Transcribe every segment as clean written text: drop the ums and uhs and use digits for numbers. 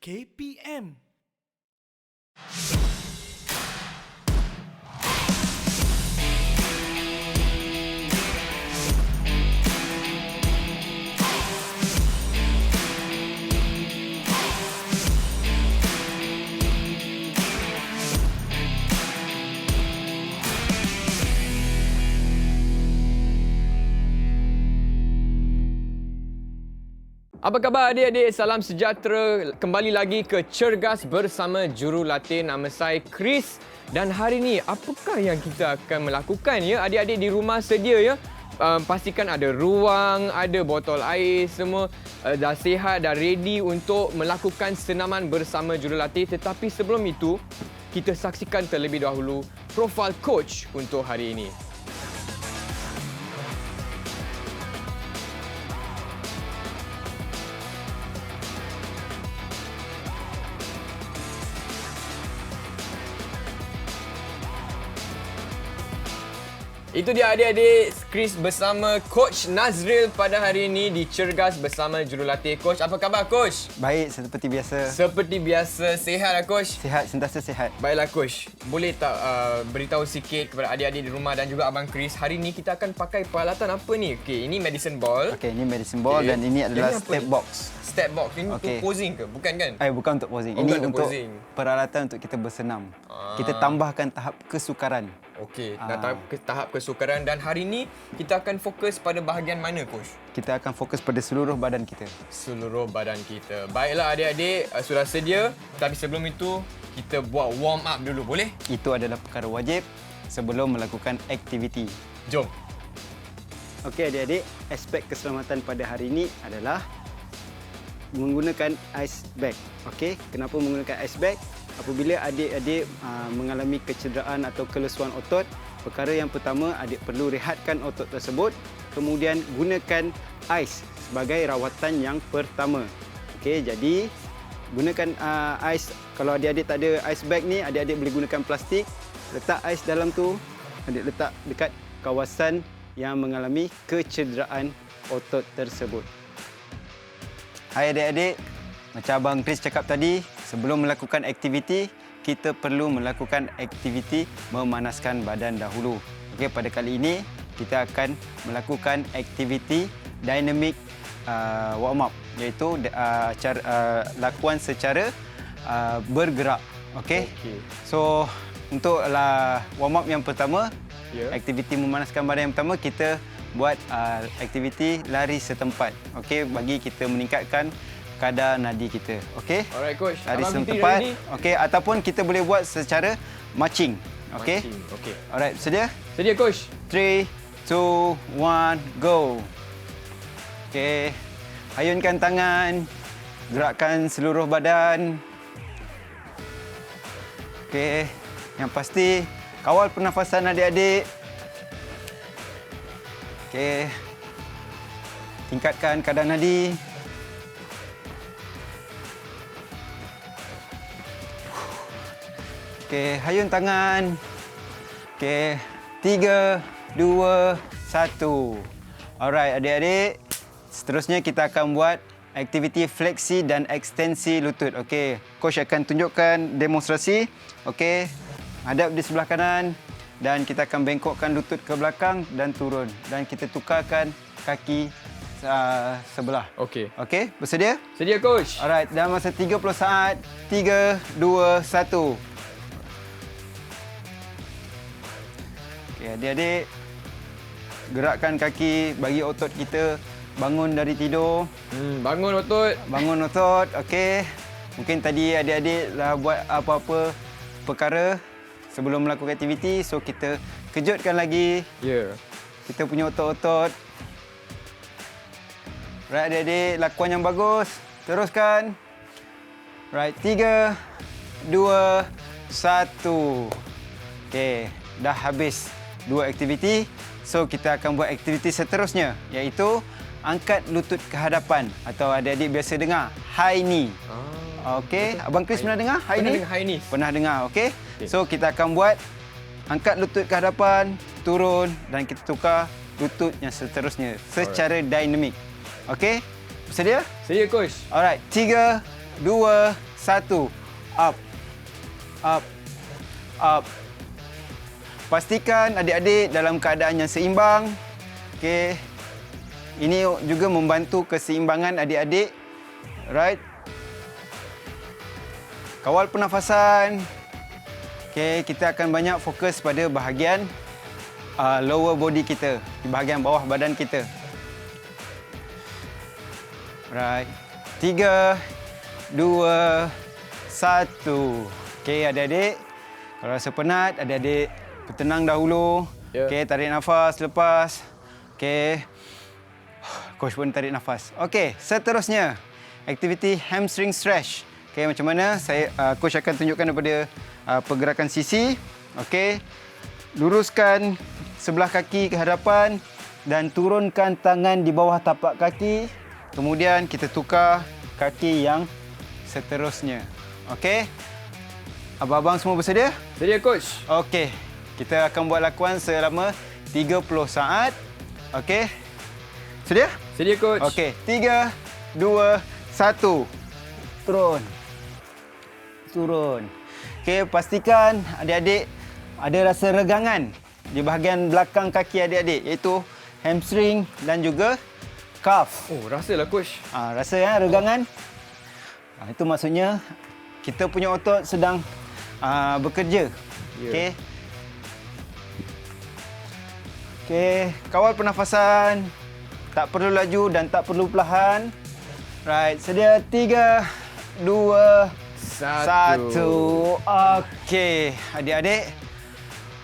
KPM. Apa khabar adik-adik? Salam sejahtera. Kembali lagi ke Cergas bersama Jurulatih. Nama saya Chris. Dan hari ini, apakah yang kita akan melakukan ya? Adik-adik di rumah sedia ya? Pastikan ada ruang, ada botol air, semua dah sihat, dah ready untuk melakukan senaman bersama Jurulatih. Tetapi sebelum itu, kita saksikan terlebih dahulu profil coach untuk hari ini. Itu dia adik-adik, Chris bersama Coach Nazril pada hari ini di Cergas bersama Jurulatih. Coach, apa khabar Coach? Baik, seperti biasa. Seperti biasa, sihat lah Coach? Sihat, sentiasa sihat. Baiklah Coach, boleh tak beritahu sikit kepada adik-adik di rumah dan juga Abang Chris, hari ini kita akan pakai peralatan apa ni? Okey, ini medicine ball. Okey, ini medicine ball dan ini adalah step box. Step box, ini untuk posing ke? Bukan kan? Bukan untuk posing. Ini untuk peralatan untuk kita bersenam. Kita tambahkan tahap kesukaran. Okey, tahap kesukaran dan hari ini kita akan fokus pada bahagian mana Coach? Kita akan fokus pada seluruh badan kita. Seluruh badan kita. Baiklah adik-adik, sudah sedia. Tapi sebelum itu, kita buat warm up dulu, boleh? Itu adalah perkara wajib sebelum melakukan aktiviti. Jom. Okey adik-adik, aspek keselamatan pada hari ini adalah menggunakan ice bag. Okey, kenapa menggunakan ice bag? Apabila adik-adik mengalami kecederaan atau kelesuan otot, perkara yang pertama adik perlu rehatkan otot tersebut, kemudian gunakan ais sebagai rawatan yang pertama. Okey, jadi gunakan ais. Kalau adik-adik tak ada ice bag ni, adik-adik boleh gunakan plastik. Letak ais dalam tu, adik letak dekat kawasan yang mengalami kecederaan otot tersebut. Hai adik-adik, macam Abang Chris cakap tadi, sebelum melakukan aktiviti, kita perlu melakukan aktiviti memanaskan badan dahulu. Okey, pada kali ini kita akan melakukan aktiviti dynamic warm up, iaitu lakuan secara bergerak. Okey. So untuk warm up yang pertama, aktiviti memanaskan badan yang pertama, kita buat aktiviti lari setempat. Okey, bagi kita meningkatkan kadar nadi kita. Okey? Alright coach. Lari setempat. Okey, ataupun kita boleh buat secara marching. Okey? Okey. Alright, sedia? Sedia coach. 3, 2, 1, go. Okey. Ayunkan tangan. Gerakkan seluruh badan. Okey. Yang pasti kawal pernafasan adik-adik. Okey. Tingkatkan kadar nadi. Okey, hayun tangan. Okey, 3, 2, 1. Alright, adik-adik. Seterusnya kita akan buat aktiviti fleksi dan ekstensi lutut. Okey, coach akan tunjukkan demonstrasi. Okey, hadap di sebelah kanan dan kita akan bengkokkan lutut ke belakang dan turun. Dan kita tukarkan kaki sebelah. Okey. Okey, bersedia? Sedia coach. Alright, dalam masa 30 saat. 3, 2, 1. Adik-adik, gerakkan kaki bagi otot kita bangun dari tidur. Bangun otot. Bangun otot, okey. Mungkin tadi adik-adik dah buat apa-apa perkara sebelum melakukan aktiviti. So, kita kejutkan lagi. Kita punya otot-otot. Right, adik-adik, lakuan yang bagus. Teruskan. Right, 3, 2, 1. Okey, dah habis 2 aktiviti. So kita akan buat aktiviti seterusnya, iaitu angkat lutut ke hadapan atau adik-adik biasa dengar high knee. Okey, Abang Chris pernah dengar high knee? Pernah dengar, okey. So kita akan buat angkat lutut ke hadapan, turun dan kita tukar lutut yang seterusnya secara dinamik. Okey? Bersedia? Sedia coach. Alright, 3, 2, 1. Up. Up. Up. Pastikan adik-adik dalam keadaan yang seimbang. Okey. Ini juga membantu keseimbangan adik-adik. Right. Kawal pernafasan. Okey, kita akan banyak fokus pada bahagian lower body kita, di bahagian bawah badan kita. Right. 3, 2, 1. Okey, adik-adik. Kalau rasa penat, adik-adik bertenang dahulu. Ya. Okey, tarik nafas, lepas. Okey. Coach pun tarik nafas. Okey, seterusnya aktiviti hamstring stretch. Okey, macam mana? Coach akan tunjukkan daripada pergerakan sisi. Okey. Luruskan sebelah kaki ke hadapan dan turunkan tangan di bawah tapak kaki. Kemudian kita tukar kaki yang seterusnya. Okey. Abang-abang semua bersedia? Sedia, Coach. Okey. Kita akan buat lakuan selama 30 saat. Okey. Sedia? Sedia, Coach. Okey. 3, 2, 1. Turun. Turun. Okey, pastikan adik-adik ada rasa regangan di bahagian belakang kaki adik-adik, iaitu hamstring dan juga calf. Oh, rasalah, Coach. Rasa ya regangan? Itu maksudnya kita punya otot sedang bekerja. Ya. Okey. Okey, kawal pernafasan. Tak perlu laju dan tak perlu perlahan. Right, sedia 3, 2, 1. Okey, adik-adik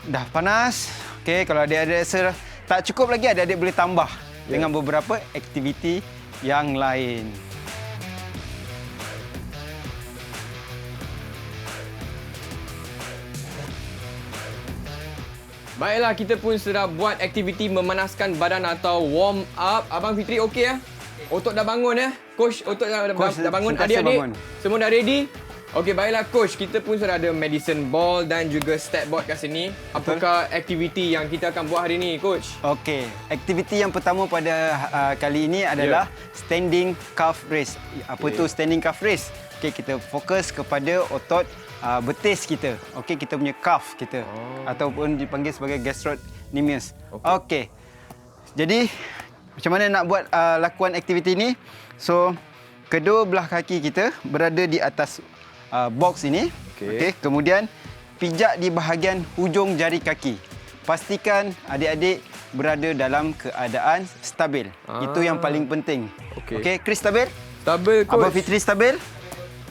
dah panas. Okey, kalau adik-adik rasa tak cukup lagi, adik-adik boleh tambah dengan beberapa aktiviti yang lain. Baiklah, kita pun sudah buat aktiviti memanaskan badan atau warm up. Abang Fitri okey ya? Otot dah bangun ya? Coach, otot dah bangun. sentiasa Adik-adik bangun. semua dah ready? Okey, baiklah Coach. Kita pun sudah ada medicine ball dan juga step board kat sini. Apakah aktiviti yang kita akan buat hari ini, Coach? Okey, aktiviti yang pertama pada kali ini adalah standing calf raise. Apa tu standing calf raise? Okey, kita fokus kepada otot betis kita. Okey, kita punya calf kita ataupun dipanggil sebagai gastrocnemius. Okey. Jadi macam mana nak buat lakuan aktiviti ini? So, kedua belah kaki kita berada di atas box ini. Okey, kemudian pijak di bahagian hujung jari kaki. Pastikan adik-adik berada dalam keadaan stabil. Itu yang paling penting. Okey, Chris stabil? Stabil, Coach. Abang Fitri stabil?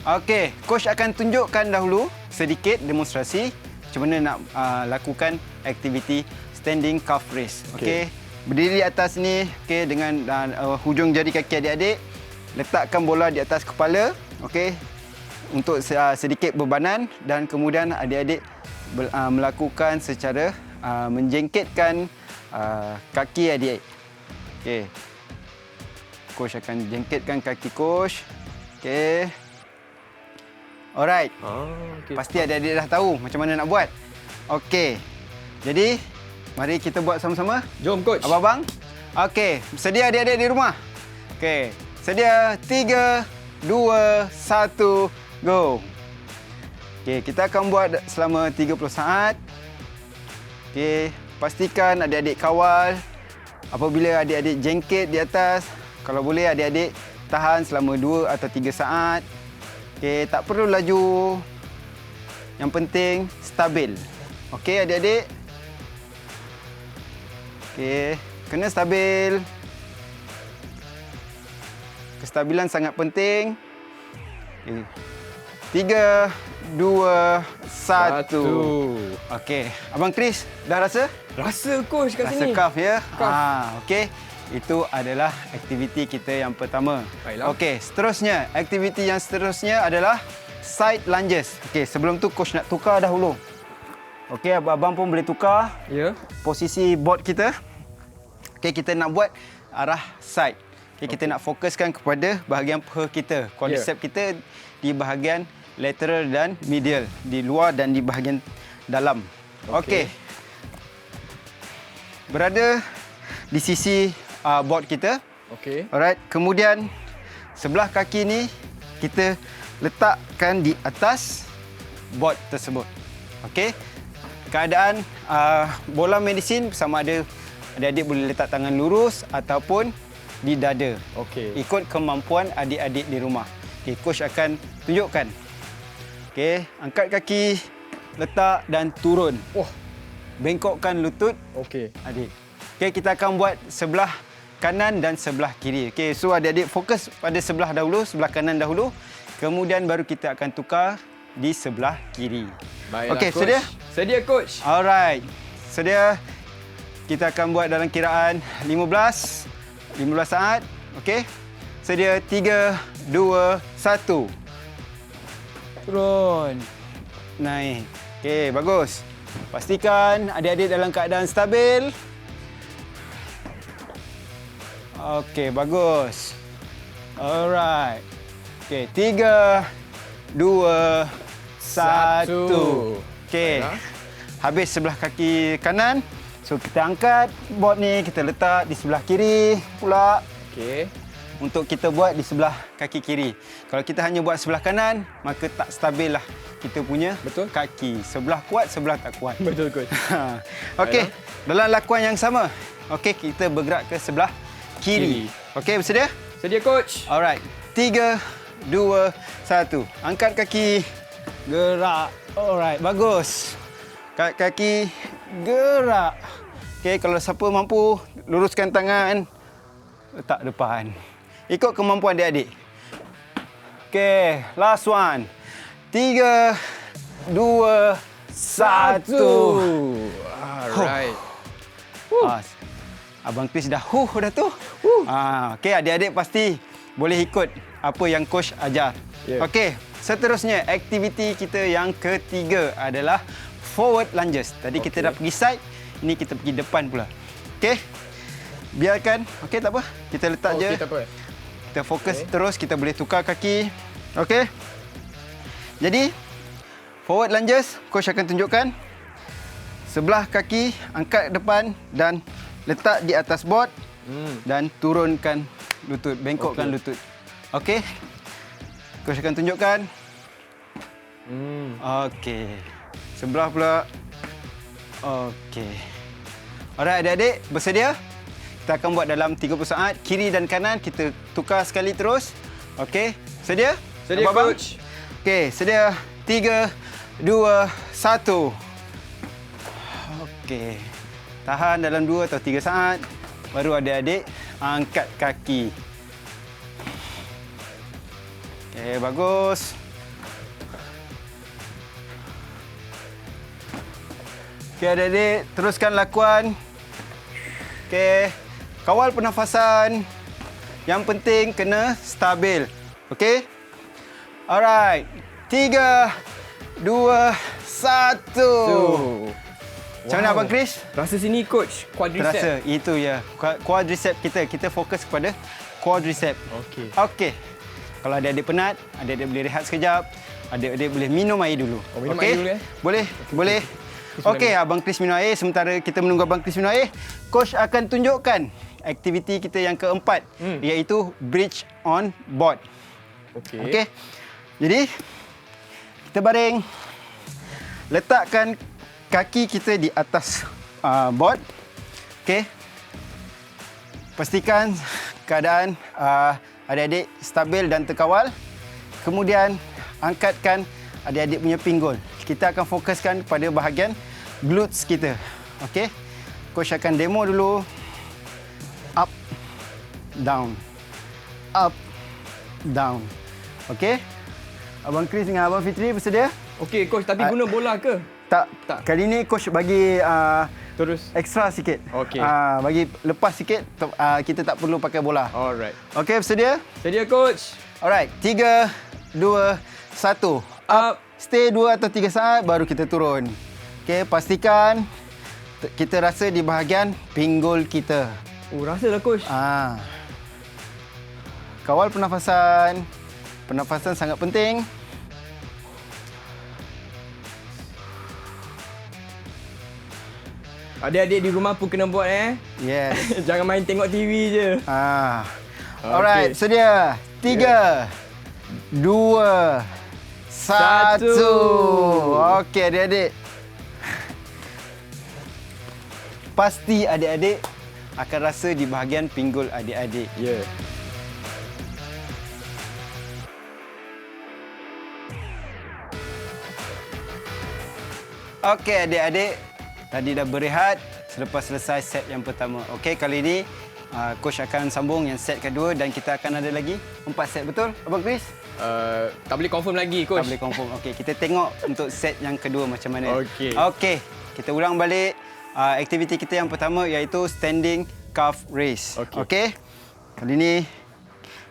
Okey, Coach akan tunjukkan dahulu sedikit demonstrasi macam mana nak lakukan aktiviti standing calf raise. Okey. Berdiri di atas ni, okey, dengan hujung jari kaki adik-adik. Letakkan bola di atas kepala, okey, untuk sedikit bebanan dan kemudian adik-adik melakukan secara menjengkitkan kaki adik. Okey. Coach akan jengkitkan kaki Coach. Okey. Alright. Okay. Pasti adik-adik dah tahu macam mana nak buat. Okey. Jadi, mari kita buat sama-sama. Jom, Coach. Abang-abang. Okey, sedia adik-adik di rumah? Okey, sedia 3, 2, 1, go. Okey, kita akan buat selama 30 saat. Okey, pastikan adik-adik kawal. Apabila adik-adik jengkit di atas, kalau boleh adik-adik tahan selama 2 atau 3 saat. Okey, tak perlu laju. Yang penting stabil. Okey, adik-adik. Okey, kena stabil. Kestabilan sangat penting. Okay. 3, 2, 1. Okey, Abang Chris dah rasa? Rasa, Coach, kat Rasa sini. calf ya? Calf. Okey. Itu adalah aktiviti kita yang pertama. Baiklah. Okey, seterusnya, aktiviti yang seterusnya adalah side lunges. Okey, sebelum tu coach nak tukar dahulu. Okey, abang pun boleh tukar posisi board kita. Okey, kita nak buat arah side. Okey, kita nak fokuskan kepada bahagian paha kita. Quadricep kita di bahagian lateral dan medial, di luar dan di bahagian dalam. Okey. Berada di sisi board kita. Okey. Alright. Kemudian sebelah kaki ni kita letakkan di atas board tersebut. Okey. Keadaan bola medicine sama ada adik-adik boleh letak tangan lurus ataupun di dada. Okey. Ikut kemampuan adik-adik di rumah. Okey, coach akan tunjukkan. Okey, angkat kaki, letak dan turun. Wah, Bengkokkan lutut okey. adik. Okey, kita akan buat sebelah kanan dan sebelah kiri. Okey, so adik-adik fokus pada sebelah dahulu, sebelah kanan dahulu. Kemudian baru kita akan tukar di sebelah kiri. Baiklah, Okey, coach. sedia? Sedia, coach. Alright. Sedia? Kita akan buat dalam kiraan 15 saat. Okey. Sedia 3, 2, 1. Turun. Naik. Okey, bagus. Pastikan adik-adik dalam keadaan stabil. Okey, bagus. Alright. Okey, 3, 2, 1. Okey. Habis sebelah kaki kanan. So kita angkat board ni, kita letak di sebelah kiri pula. Okey. Untuk kita buat di sebelah kaki kiri. Kalau kita hanya buat sebelah kanan, maka tak stabil lah kita punya Betul. kaki. Sebelah kuat, sebelah tak kuat. Betul, coach. Okey, dalam lakuan yang sama. Okey, kita bergerak ke sebelah kiri. Okey, bersedia? Sedia, coach. Alright. 3, 2, 1. Angkat kaki. Gerak. Alright, bagus. Angkat kaki. Gerak. Okey, kalau siapa mampu, luruskan tangan. Letak depan. Ikut kemampuan adik-adik. Okey, last one. 3, 2, 1. Alright. Abang Chris dah dah tu. Okey, adik-adik pasti boleh ikut apa yang coach ajar. Yeah. Okey, seterusnya aktiviti kita yang ketiga adalah forward lunges. Tadi kita dah pergi side, ini kita pergi depan pula. Okey. Biarkan. Okey, tak apa. Kita letak je. Okey, tak apa. Kita fokus terus, kita boleh tukar kaki. Okey. Jadi, forward lunges, coach akan tunjukkan. Sebelah kaki angkat depan dan letak di atas board dan turunkan lutut, bengkokkan lutut. Okey. Coach akan tunjukkan. Okey. Sebelah pula. Okey. Alright, adik-adik, bersedia? Kita akan buat dalam 30 saat. Kiri dan kanan kita tukar sekali terus. Okey. Sedia? Sedia, Abang-abang? coach. Okey, sedia. 3, 2, 1. Okey. Tahan dalam 2 atau 3 saat. Baru adik-adik angkat kaki. Okey, bagus. Okey, adik-adik, teruskan lakuan. Okey. Kawal pernafasan. Yang penting kena stabil. Okey? Alright. 3, 2, 1. Macam mana Abang Chris? Rasa sini, coach. Quadricep. Terasa itu ya. Quadricep kita fokus kepada quadricep. Okey. Okey. Kalau adik-adik penat, adik-adik boleh rehat sekejap. Adik-adik boleh minum air dulu. Minum Okey? air dulu, Boleh? Boleh. Okey, Abang Chris minum air. Sementara kita menunggu Abang Chris minum air, coach akan tunjukkan aktiviti kita yang keempat, iaitu bridge on board. Okey. Okey. Jadi kita baring. Letakkan kaki kita di atas board. Okey. Pastikan keadaan adik-adik stabil dan terkawal. Kemudian angkatkan adik-adik punya pinggul. Kita akan fokuskan pada bahagian glutes kita. Okey. Coach akan demo dulu. Up, down. Up, down. Okey. Abang Chris dengan Abang Fitri bersedia? Okey, coach. Tapi guna bola ke? Tak. Tak. Kali ni coach bagi Terus. ekstra sikit. Okey. Bagi lepas sikit, kita tak perlu pakai bola. Alright. Okey, bersedia? Sedia, coach. Alright, 3, 2, 1. Up. Stay 2 atau 3 saat, baru kita turun. Okey, pastikan kita rasa di bahagian pinggul kita. Rasalah, coach. Kawal pernafasan. Pernafasan sangat penting. Adik-adik di rumah pun kena buat, Yes. Jangan main tengok TV je. Alright, sedia. 3, 2, 1. Okey adik-adik. Pasti adik-adik akan rasa di bahagian pinggul adik-adik. Ya. Okey adik-adik, tadi dah berehat selepas selesai set yang pertama. Okey, kali ini coach akan sambung yang set kedua dan kita akan ada lagi 4 set, betul Abang Chris? Tak boleh confirm lagi, coach. Tak boleh confirm. Okey, kita tengok untuk set yang kedua macam mana. Okey. Okey, kita ulang balik aktiviti kita yang pertama iaitu standing calf raise. Okey. Kali ini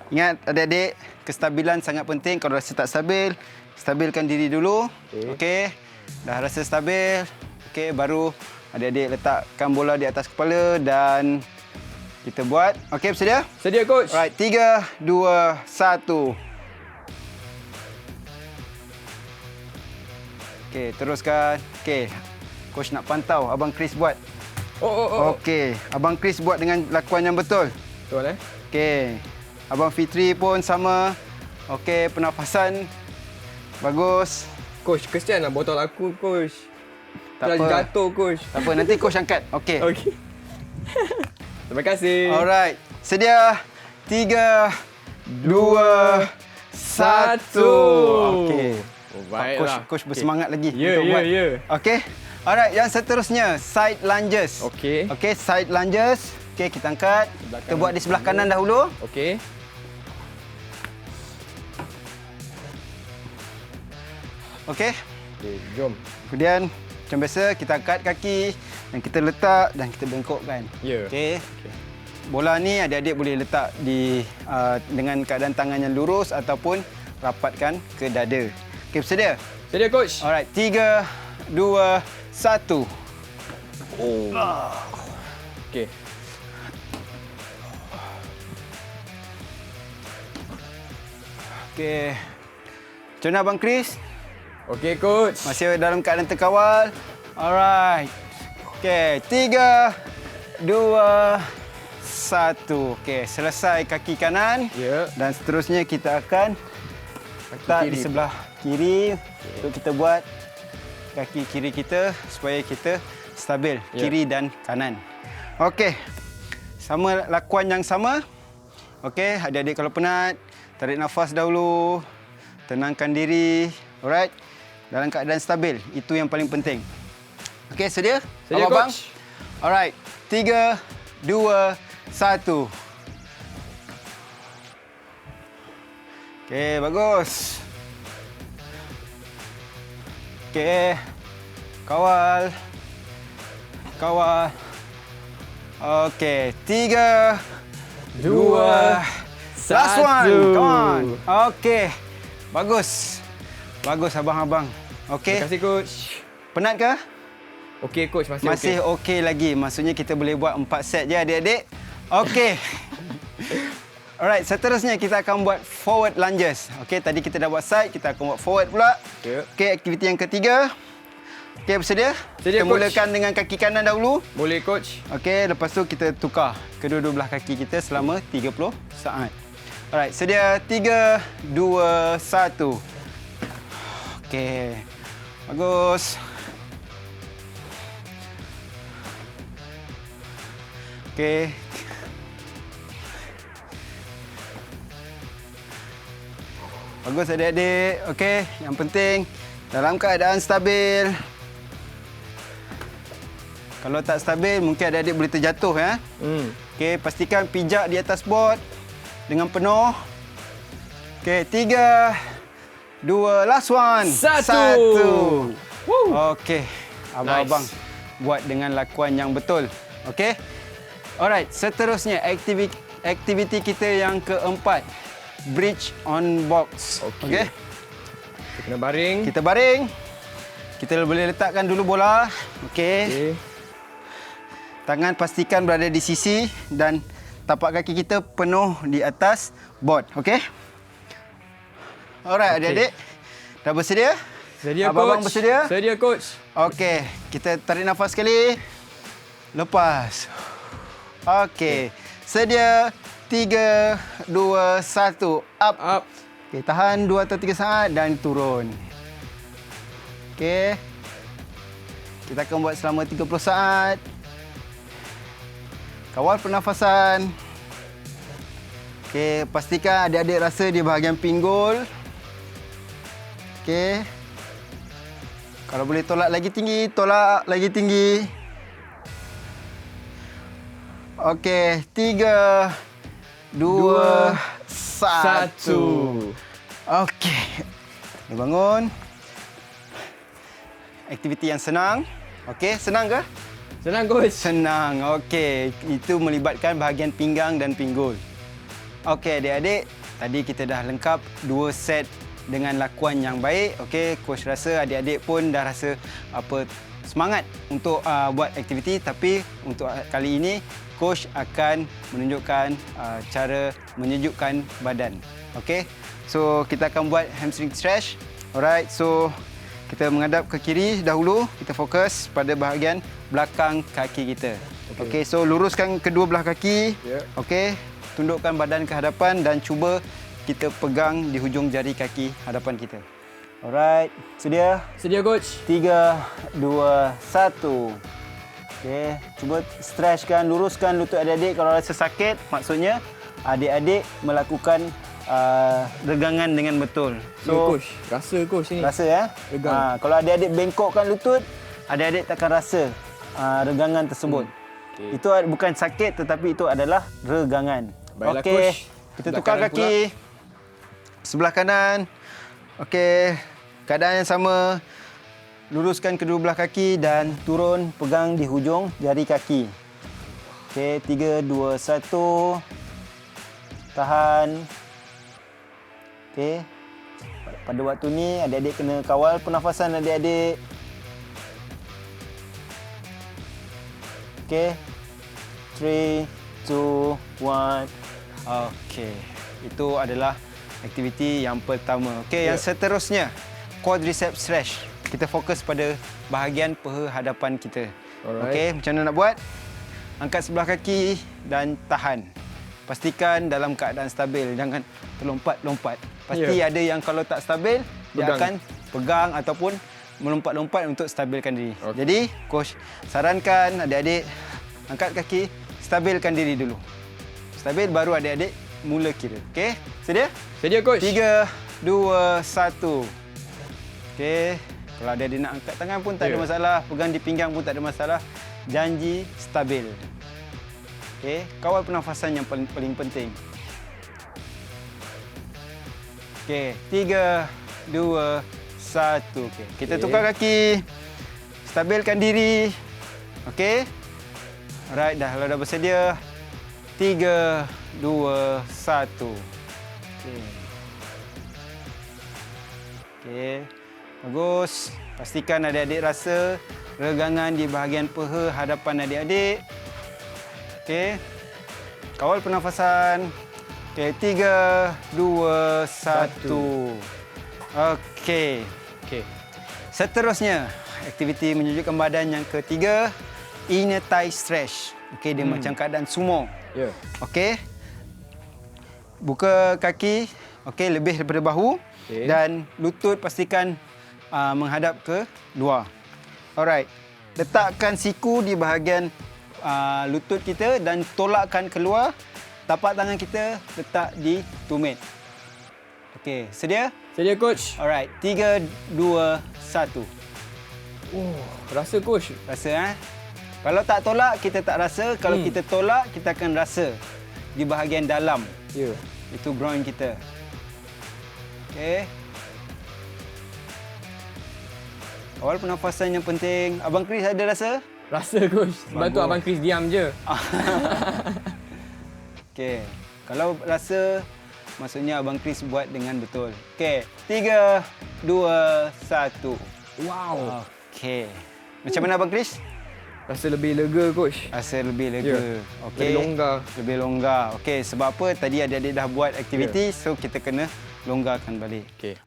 ingat adik-adik, kestabilan sangat penting. Kalau rasa tak stabil, stabilkan diri dulu. Okey. Dah rasa stabil. Okey, baru adik-adik letakkan bola di atas kepala dan kita buat. Okey, bersedia? Sedia, coach. Right, 3, 2, 1. Okey, teruskan. Okey. Coach nak pantau Abang Chris buat. Oh. Okey, Abang Chris buat dengan lakuan yang betul. Betul, Okey. Abang Fitri pun sama. Okey, pernafasan bagus. Coach, kesianlah botol aku, coach. Tak Telah apa. jatuh, coach. Tak apa, nanti coach angkat. Okey. Okey. Terima kasih. Alright. Sedia. 3, 2, 1. Okey. Oh, baiklah. Coach bersemangat lagi Ya, untuk buat. ya. Okey. Alright, yang seterusnya side lunges. Okey. Okey, side lunges. Okey, kita angkat. Kita buat di sebelah kanan dahulu. Okey. Okey. Okey, jom. Kemudian macam biasa kita angkat kaki dan kita letak dan kita bengkokkan. Ya. Okey. Bola ni adik-adik boleh letak di dengan keadaan tangan yang lurus ataupun rapatkan ke dada. Okey, bersedia? Sedia, coach. Alright, 3, 2, 1. Oh. Okey. Okey. Macam mana Abang Chris? Okey, coach. Masih dalam keadaan terkawal. Alright. Okey, 3, 2, 1. Okey, selesai kaki kanan. Ya. Dan seterusnya kita akan letak di kiri. sebelah kiri untuk kita buat kaki kiri kita supaya kita stabil kiri dan kanan. Okey. Sama lakuan yang sama. Okey, adik-adik kalau penat, tarik nafas dahulu. Tenangkan diri. Alright. Dalam keadaan stabil. Itu yang paling penting. Okey, sedia? Sedia, Abang-abang? coach. Alright. 3, 2, 1. Okey, bagus. Okey. Kawal. Kawal. Okey, 3, 2, last one. Come on. Okey. Bagus. Bagus abang-abang. Okey. Terima kasih, coach. Penat ke? Okey, coach. Masih okey lagi. Maksudnya kita boleh buat 4 set je adik-adik. Okey. Alright, seterusnya kita akan buat forward lunges. Okey, tadi kita dah buat side, kita akan buat forward pula. Okey. Okey, aktiviti yang ketiga. Okey, bersedia? Sedia, Kita coach. mulakan dengan kaki kanan dahulu. Boleh, coach. Okey, lepas tu kita tukar kedua-dua belah kaki kita selama 30 saat. Alright, sedia? 3, 2, 1. Okey. Bagus. Okey. Bagus adik-adik. Okey, yang penting dalam keadaan stabil. Kalau tak stabil, mungkin adik-adik boleh terjatuh ya. Okey, pastikan pijak di atas board dengan penuh. Okey, 3, 2, last one. 1. Okey, abang-abang buat dengan lakuan yang betul. Okey. Alright, seterusnya aktiviti kita yang keempat. Bridge on box. Okey. Kita kena baring. Kita baring. Kita boleh letakkan dulu bola. Okey. Okey. Tangan pastikan berada di sisi dan tapak kaki kita penuh di atas board. Okey? Alright, adik-adik. Dah bersedia? Sedia, Abang-abang coach. bersedia? Sedia, coach. Okey, kita tarik nafas sekali. Lepas. Okey. Sedia. 3, 2, 1. Up. Up. Okey, tahan 2 atau 3 saat dan turun. Okey. Kita akan buat selama 30 saat. Kawal pernafasan. Okey, pastikan adik-adik rasa di bahagian pinggul. Okey. Kalau boleh tolak lagi tinggi, tolak lagi tinggi. Okey, 3, 2, 1. Okey. Kita bangun. Aktiviti yang senang. Okey, senang ke? Senang coach. Senang. Okey, itu melibatkan bahagian pinggang dan pinggul. Okey, adik-adik, tadi kita dah lengkap 2 set dengan lakuan yang baik. Okey, coach rasa adik-adik pun dah rasa semangat untuk buat aktiviti, tapi untuk kali ini coach akan menunjukkan cara menyejukkan badan. Okey. So, kita akan buat hamstring stretch. Alright. So, kita menghadap ke kiri dahulu. Kita fokus pada bahagian belakang kaki kita. Okey, so luruskan kedua belah kaki. Okey. Tundukkan badan ke hadapan dan cuba kita pegang di hujung jari kaki hadapan kita. Alright. Sedia? Sedia coach. 3, 2, 1. Okey, cuba stretchkan, luruskan lutut adik-adik. Kalau rasa sakit, maksudnya adik-adik melakukan regangan dengan betul. So, coach, rasa coach ni. Rasa ya? Regang. Kalau adik-adik bengkokkan lutut, adik-adik takkan rasa regangan tersebut. Okay. Itu bukan sakit, tetapi itu adalah regangan. Baiklah, Okey, coach. kita Sebelah tukar kanan kaki. Sebelah kanan. Okey, keadaan yang sama. Luruskan kedua belah kaki dan turun pegang di hujung jari kaki. Okey, 3, 2, 1. Tahan. Okey. Pada waktu ni adik-adik kena kawal pernafasan adik-adik. Okey. 3, 2, 1. Okey. Itu adalah aktiviti yang pertama. Okey, yang seterusnya quadriceps stretch. Kita fokus pada bahagian peha hadapan kita. Okey, macam mana nak buat? Angkat sebelah kaki dan tahan. Pastikan dalam keadaan stabil. Jangan terlompat-lompat. Pasti ada yang kalau tak stabil, dia akan pegang ataupun melompat-lompat untuk stabilkan diri. Jadi, coach sarankan adik-adik angkat kaki, stabilkan diri dulu. Stabil baru adik-adik mula kira. Okey, sedia? Sedia coach. 3, 2, 1. Okey, kalau adik-adik nak angkat tangan pun tak ada masalah, pegang di pinggang pun tak ada masalah. Janji stabil. Okey, kawal pernafasan yang paling penting. Okey, 3, 2, 1. Okey, kita tukar kaki. Stabilkan diri. Okey. Alright, dah kalau dah bersedia. 3, 2, 1. Okey. Okey. Bagus. Pastikan adik-adik rasa regangan di bahagian peha hadapan adik-adik. Okey. Kawal pernafasan. Okey, 3, 2, 1. Okey. Okey. Seterusnya, aktiviti menyejukkan badan yang ketiga, inner thigh stretch. Okey, dia macam keadaan sumo. Okey. Buka kaki, okey, lebih daripada bahu dan lutut pastikan menghadap ke luar. Alright. Letakkan siku di bahagian lutut kita dan tolakkan keluar. Tapak tangan kita letak di tumit. Okey, sedia? Sedia coach. Alright, 3, 2, 1. Rasa coach. Rasa Kalau tak tolak, kita tak rasa. Kalau kita tolak, kita akan rasa di bahagian dalam. Itu groin kita. Okey. Awal pernafasan yang penting. Abang Chris ada rasa? Rasa coach. Sebab tu Abang Chris diam je. Okey. Kalau rasa, maksudnya Abang Chris buat dengan betul. Okey. 3, 2, 1. Wow. Okey. Macam mana Abang Chris? Rasa lebih lega coach. Rasa lebih lega. Okey. Lebih longgar. Lebih longgar. Okey, sebab apa? Tadi adik-adik dah buat aktiviti, so kita kena longgarkan balik. Okey.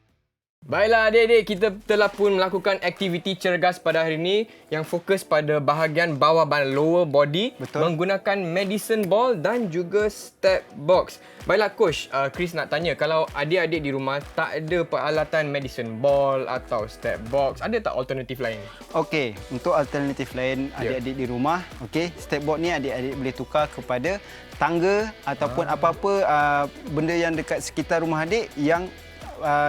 Baiklah adik-adik, kita telah pun melakukan aktiviti cergas pada hari ini yang fokus pada bahagian bawah badan, lower body. Betul. Menggunakan medicine ball dan juga step box. Baiklah Coach, Chris nak tanya, kalau adik-adik di rumah tak ada peralatan medicine ball atau step box, ada tak alternatif lain? Okey, untuk alternatif lain adik-adik di rumah, okey, step board ni adik-adik boleh tukar kepada tangga ataupun apa-apa benda yang dekat sekitar rumah adik yang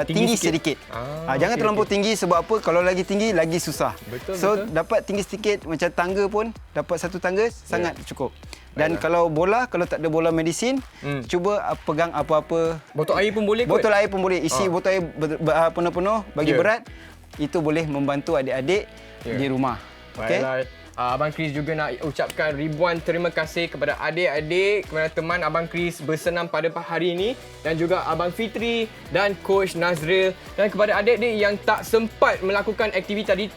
tinggi sedikit. Jangan terlampau tinggi sebab apa? Kalau lagi tinggi lagi susah. Betul. Dapat tinggi sedikit macam tangga pun, dapat satu tangga sangat cukup. Dan kalau tak ada bola medisin, cuba pegang apa-apa. Botol air pun boleh kot? Botol air pun boleh. Isi botol air penuh-penuh bagi berat. Itu boleh membantu adik-adik di rumah. Okey. Abang Chris juga nak ucapkan ribuan terima kasih kepada adik-adik, kepada teman Abang Chris bersenam pada hari ini dan juga Abang Fitri dan Coach Nazril, dan kepada adik-adik yang tak sempat melakukan aktiviti tadi,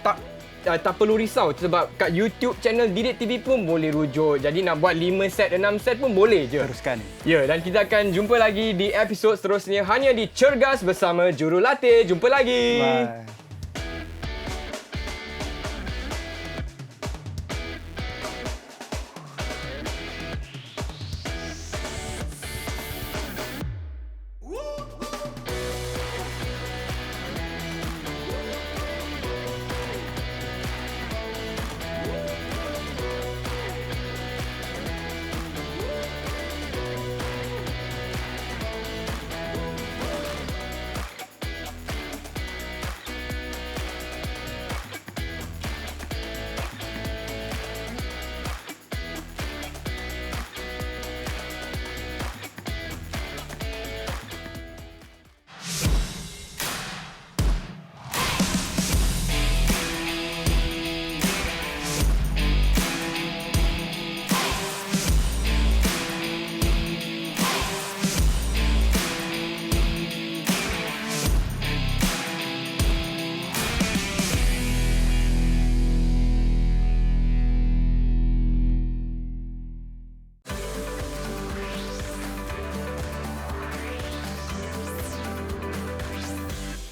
tak perlu risau sebab kat YouTube channel Didik TV pun boleh rujuk. Jadi nak buat 5 set, 6 set pun boleh je. Teruskan. Ya, dan kita akan jumpa lagi di episod seterusnya hanya di Cergas bersama Jurulatih. Jumpa lagi. Bye.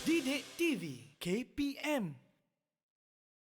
Didik TV KPM